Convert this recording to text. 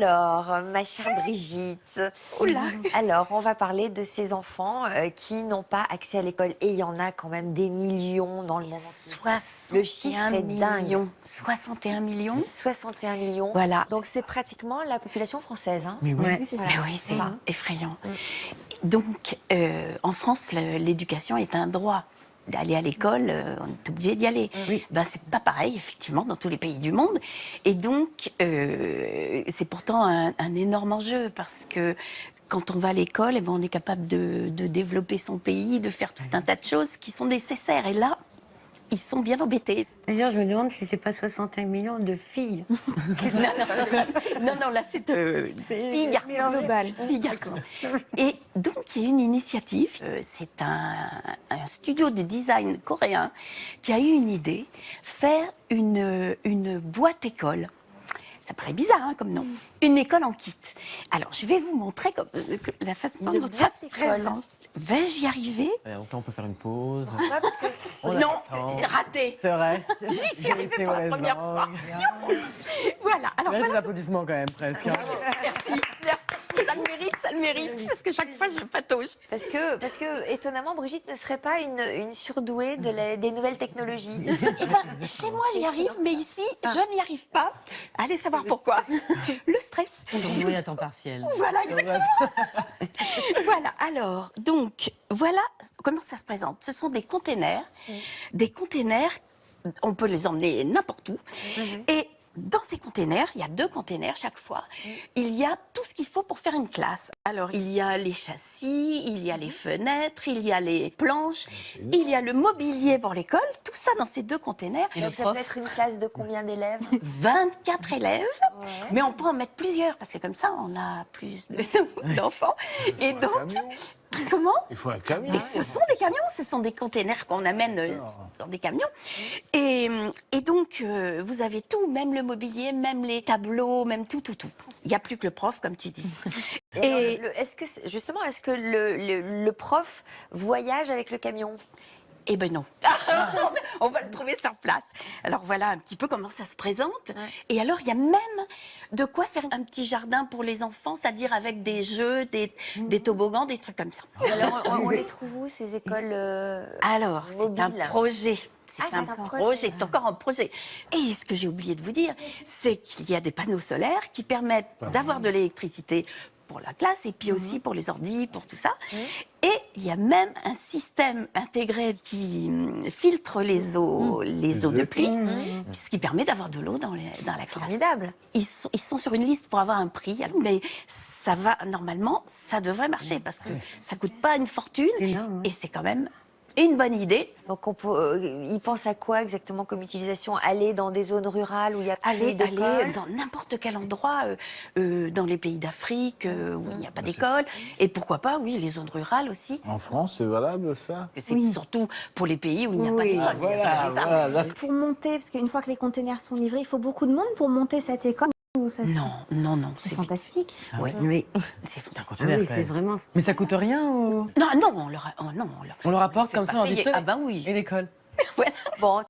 Alors, ma chère Brigitte, Oula. alors on va parler de ces enfants qui n'ont pas accès à l'école. Et il y en a quand même des millions dans le monde entier. Le chiffre est dingue. 61 millions. 61 millions. Voilà. Donc c'est pratiquement la population française. Hein. Mais oui. Ouais. c'est ça. Mais oui, c'est Ça. effrayant. Donc, en France, l'éducation est un droit. D'aller à l'école, on est obligé d'y aller. Oui. Ben, c'est pas pareil, effectivement, dans tous les pays du monde. Et donc, c'est pourtant un énorme enjeu parce que quand on va à l'école, eh ben, on est capable de développer son pays, de faire tout un tas de choses qui sont nécessaires. Et là, ils sont bien embêtés. D'ailleurs, je me demande si c'est pas 61 millions de filles. Non, là, c'est filles, garçons. global. Filles, garçons. Et donc, il y a une initiative. C'est un studio de design coréen qui a eu une idée, faire une boîte école. Ça paraît bizarre hein, comme nom. Une école en kit. Alors, je vais vous montrer la façon dont ça se présente. Vais-je y arriver? Autant on peut faire une pause. Pourquoi? Parce que Non, attend. raté. C'est vrai. J'y suis arrivée pour la première fois. Voilà. Alors, C'est voilà. des applaudissements quand même presque. Merci. Ça le mérite, parce que chaque fois, je patauge. parce que étonnamment, Brigitte ne serait pas une surdouée des nouvelles technologies. Eh ben, chez moi, j'y arrive, mais ici, je n'y arrive pas. Allez savoir pourquoi. Le stress. Oui, à temps partiel. Voilà, exactement. Voilà, alors, donc, voilà comment ça se présente. Ce sont des containers. Des containers, on peut les emmener n'importe où. Et dans ces containers, il y a 2 containers chaque fois. Il y a tout ce qu'il faut pour faire une classe. Alors, il y a les châssis, il y a les fenêtres, il y a les planches, il y a le mobilier pour l'école. Tout ça dans ces 2 containers. Et le Donc ça prof peut être une classe de combien d'élèves? 24 élèves, Ouais. mais on peut en mettre plusieurs, parce que comme ça, on a plus d'enfants. Et donc, comment? Il faut un camion. Mais ce sont des camions, ce sont des containers qu'on amène dans des camions. Et donc, vous avez tout, même le mobilier, même les tableaux, même tout. Il n'y a plus que le prof, comme tu dis. Et alors, justement, est-ce que le prof voyage avec le camion? Eh ben non. On va le trouver sur place. Alors voilà un petit peu comment ça se présente. Et alors il y a même de quoi faire un petit jardin pour les enfants, c'est-à-dire avec des jeux, des toboggans, des trucs comme ça. Alors, on les trouve où, ces écoles Alors, c'est un mobiles? projet. C'est Ah, c'est un un projet. projet, c'est encore un projet. Et ce que j'ai oublié de vous dire, c'est qu'il y a des panneaux solaires qui permettent d'avoir de l'électricité pour la classe et puis aussi pour les ordis, pour tout ça. Et il y a même un système intégré qui filtre les eaux de pluie, ce qui permet d'avoir de l'eau dans la classe. Formidable. Ils sont sur une liste pour avoir un prix, mais ça va, normalement, ça devrait marcher parce que ça coûte pas une fortune et c'est quand même une bonne idée. Donc, ils pensent à quoi exactement comme utilisation? Aller dans des zones rurales où il y a plus Aller d'écoles? dans n'importe quel endroit, dans les pays d'Afrique où il n'y a pas d'école. Et pourquoi pas, oui, les zones rurales aussi. En France, c'est valable ça? C'est surtout pour les pays où il n'y a pas d'école. c'est Voilà, surtout ça. voilà. Pour monter, parce qu'une fois que les containers sont livrés, il faut beaucoup de monde pour monter cette école. Ou ça, Non, c'est c'est fantastique. Oui, Oui, c'est fantastique. conteneur, oui quand c'est même. vraiment. Mais ça coûte rien ou... Non, on leur On leur apporte fait comme pas ça en payer. dit Ah ben oui. Et l'école. Voilà. Bon,